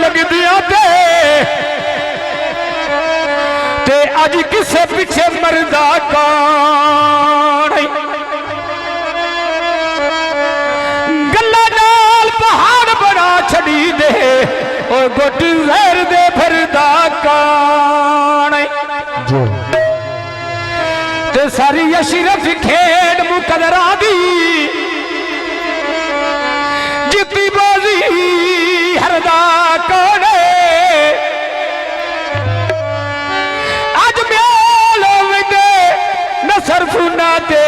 लगदियां ते अज किसे पिछे मरदा कौन गल्ला नाल पहाड़ बड़ा छड़ी दे और गुट जहर दे फिरदा कौन ते सारी अशरफ खेड मुकदरा दी जितनी बाजी हरदा कौन अज म्याल होवे नसर फूना ते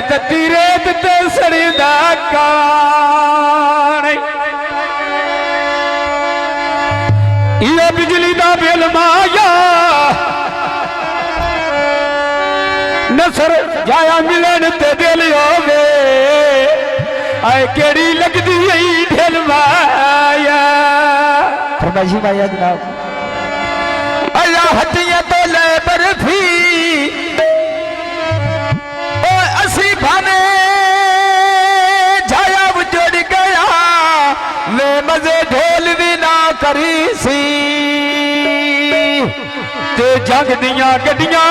तती रेत ते सड़दा कौन ये बिजली दा बिल माया नसर जाया मिलन ते दिल होवे आए केड़ी लगदी है ढिल माया फरमाइशी माया जनाब अल्लाह हटिया तो ले बर्फी ओ असी भाने जाया उजड़ गया वे मजे ढोल भी ना करी सी ते जग दियां गड्डियां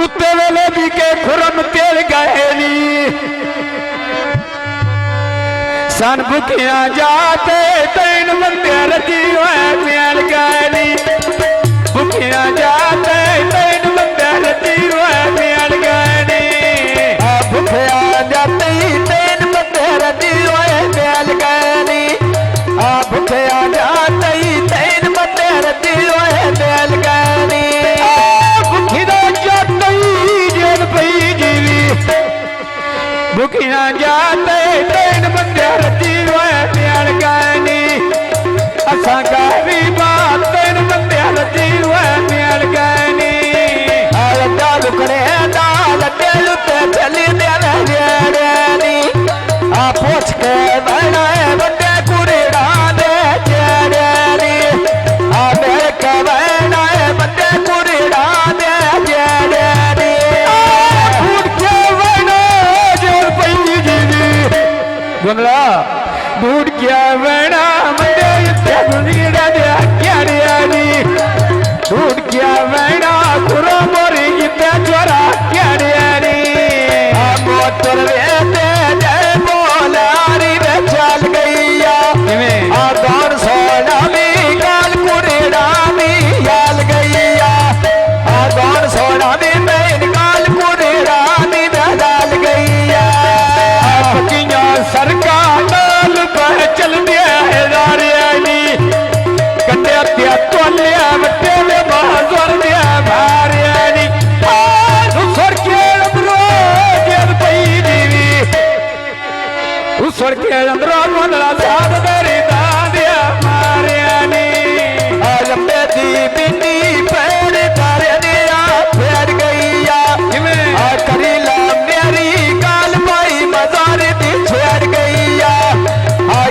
उत्ते वेले भी के खुरम तेल गए नी सन भुखिया जाते तीन बंदे रजी तेल गए नी भुखिया जाते तीन बंदे रजी तेल गए नी भुखिया जाते तीन बंदे रजी तेल गए नी भुखिया जाते तीन बंदे रजी तेल गए नी भुखिया जाते तीन बंदे रजी तेल गए नी असा गहरी बात तीन बंदे रजी तेल गए नी दाल करे दाल दिल पे चली दिल नी पूछ के बना बंदे कुड़ीड़ा दे जेड़े नी मेरे के बना बंदे कुड़ीड़ा दे जेड़े नी गुमला बूढ़ क्या बना मंडे इत्ते गुंडीड़ा दे क्याड़िया नी बूढ़ क्या बना कुरो मोरी इत्ते चोरा क्याड़िया नी मोटर वेते जय बोलारी वे चल गईया गौर सोना भी गाल कुड़ीड़ा भी याल गईया गौर सोना भी मेन गाल कुड़ीड़ा भी डाल गईया सरकार नाल बह चल नी कटे त्या तोलिया बटे में बाजर दिया भारिया नी उसर के अंदरो जेल पई दीवी उसर के अंदरो मनला साध मेरी दादिया मारिया नी लंबे दी बिन्नी पैर तारे दिया फेर गईया करीला मेरी गाल पाई मजार दी छेड़ गईया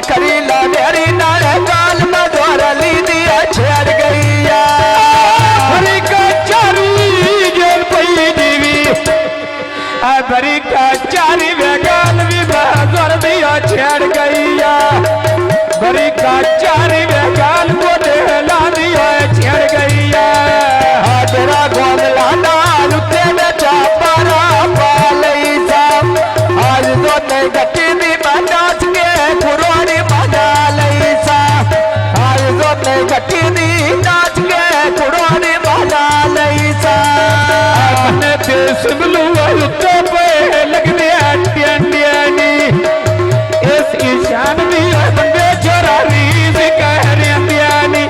करीला मेरी नाल गाल मजार ली दिया छेड़ गईया बरी का चारी जेल पई दीवी बरी का चारी वे गाल भी बाजर दिया छेड़ गईया बरी का चारी वे गाल को देला दिया छेड़ गईया तेरा गोदला नाल तेरे चापरा पालई सा आज तो ते गट्टी दी नाच के कुरोड़ी मजा लई सा आज तो ते गट्टी दी नाच के कुरोड़ी मजा लई सा अपने देश बलू उत्ते पे लगदे टियांडिया नी इस ईशान दी बंदे चोरा रीज कह रहिंदिया नी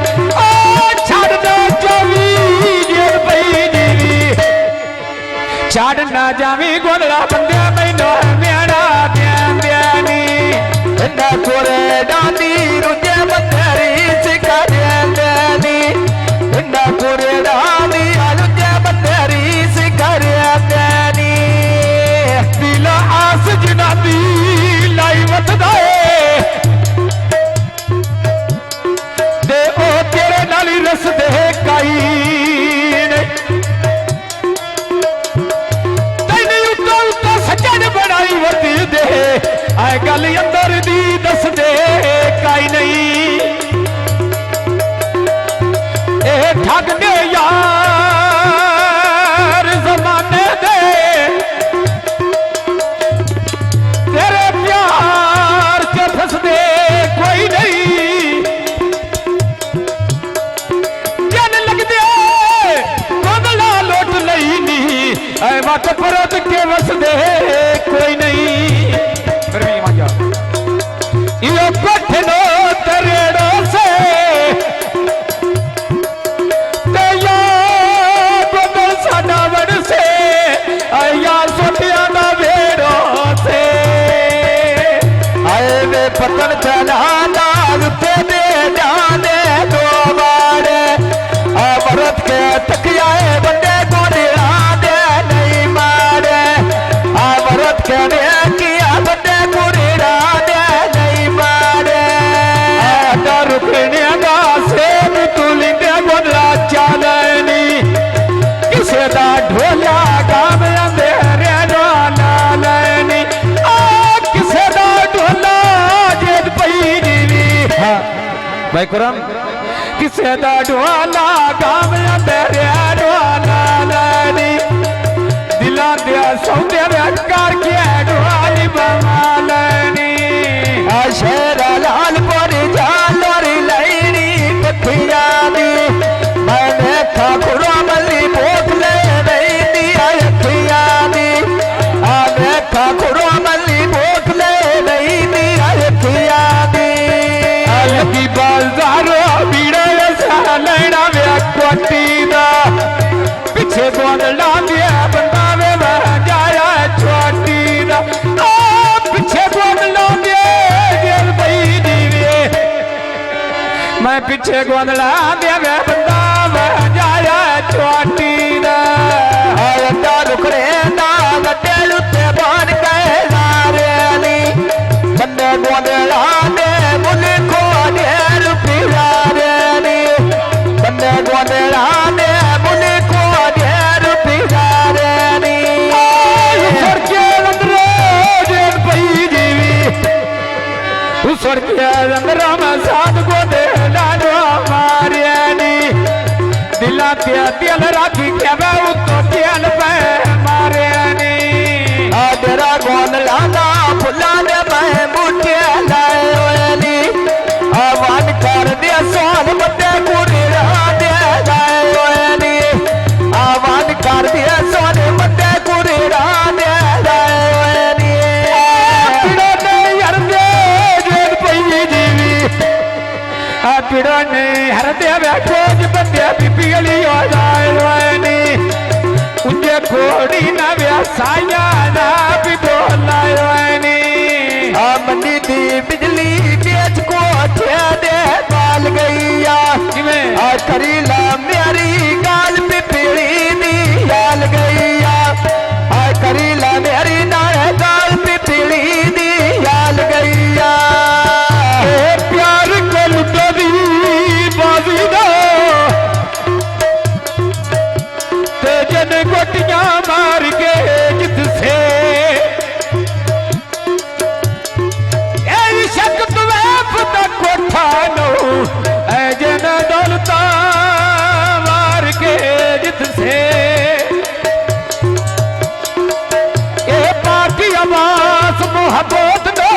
यो कठिनो तरेड़ो से या गोदल साडावड़ से या सोटिया दा भेड़ो से आए वे पतन चलाना रुपये दे जाने दो बारे अमृत के तकियाए बंदे को दिला दे नहीं मारे अमृत के ने किया बंदे को दिला दे नहीं मारे रुकने का सेब तुलिंदे गोदला चालनी किसे दा ढोला गाम अंधेरे डोला लैनी किसे दा ढोला जेद पई जीवी भाई कुरान किसे दा ढोला गाम अंधेरे डोला लैनी दिला दिया सौदे कर के ढोली बना लैनी शेरा लाल पर जालोरी लैनी कथिया दी मैंने ठाकुरा मल्ली भोग ले नहीं दिया अखिया दी आने ठाकुरा मल्ली भोग ले नहीं दिया अखिया दी अलगी बाजारो बीड़े सा लेना वे कोटी दा पीछे गोंदला दिया बंदा वे जाया छोटी दा पीछे गोंदला दिया जेल पई दीवे मैं पीछे गोंदला दिया वे बंदा जाया छोटी दा आयता रुकरे ना गड्डे लुत्ते बान गए नारेली बंदे गोंदला दे मुझे को ढेर पिला रेली बंदे गोंदला दे मुझे को ढेर पिला रेली उसर के अंदर जेल पई दीवी उसर के अंदर में साथ को दे लाडो मारियानी दिला के दिल राखी के वे उतो दिल पे मारियानी तेरा गोंदला ना फुला दे मैं मुठे लायोली आवान कर दे सोन बंदे कुड़ी दे लायोली आवान कर दे सोन बंदे कुड़ी दे लायोली पिड़ो ने हर दे जेल पई दीवी पिड़ो ने हर दे वे खोज बंदे बिपियली हो जाए रोनी उनके घोड़ी ना वे साया ना भी बोला रोनी मंडी दी बिजली बेच को दे गाल गईया करीला मेरी गाल पे पीड़ी दी गाल गईया करीला मेरी नारे गाल पे पीड़ी दी गाल गईया प्यार को लुटो दी बाजी दो तेजन गोटियां मार के जित से शक तुम्हें पता कोठा नो जन दौलता मार के जित से ए पार्टी आवास मोहब्बत नो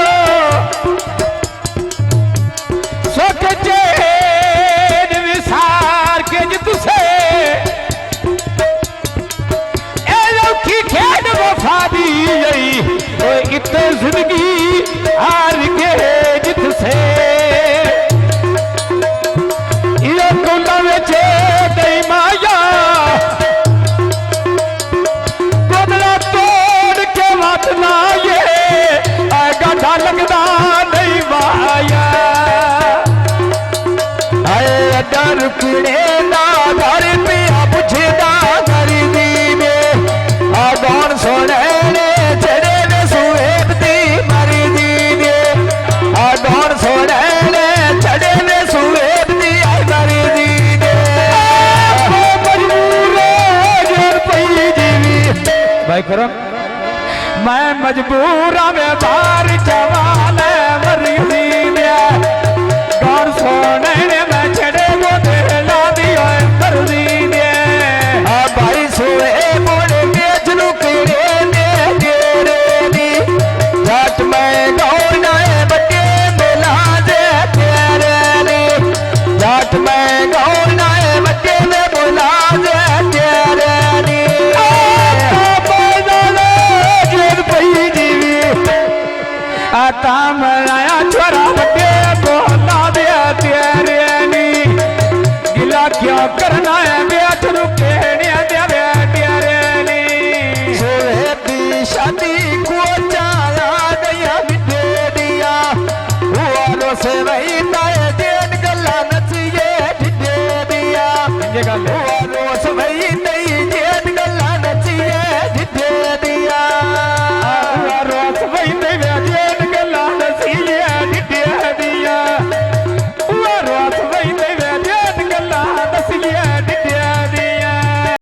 सोचे विसार के जित से ए लौकी खेड वफा दी इत जिंदगी हार के जित से ये कुंडा में दई माया गोदला तोड़ के मत ना ये गड्ढा लगदा नहीं माया डर पीड़े ना घर पिया पुछदा गरीबी में कौन सोने चढ़े ने सुहेब दी मरी दी ने कौन सोने चढ़े ने सुहेब दी मरी दी ने मजबूर जेल पई दीवी भाई करम मैं मजबूर में बाहर जवान मरी दी कौन सोने मैं छड़े वो ला दियो कर दी भाई सोए मोड़े बेच लुकड़े ने तेरे दी जाट में गौना बटे मिला दे तेरे दी जाट में गौना बटे में बुला दे तेरे दी जेल पई दीवी ਤਾਂ ਮਲਾਇਆ ਛੋਰਾ ਵੱਡੇ ਬੋਲਾ ਦੇ ਤੇਰੇ ਨੀ ਗਿਲਾ ਕਿਉਂ ਕਰਨਾ ਹੈ ਵਿਆਹ ਨੂੰ ਕਹਿਣਿਆ ਦੇ ਤੇਰੇ ਨੀ ਸੋਹੇ ਦੀ ਸ਼ਾਦੀ ਕੋਚਾ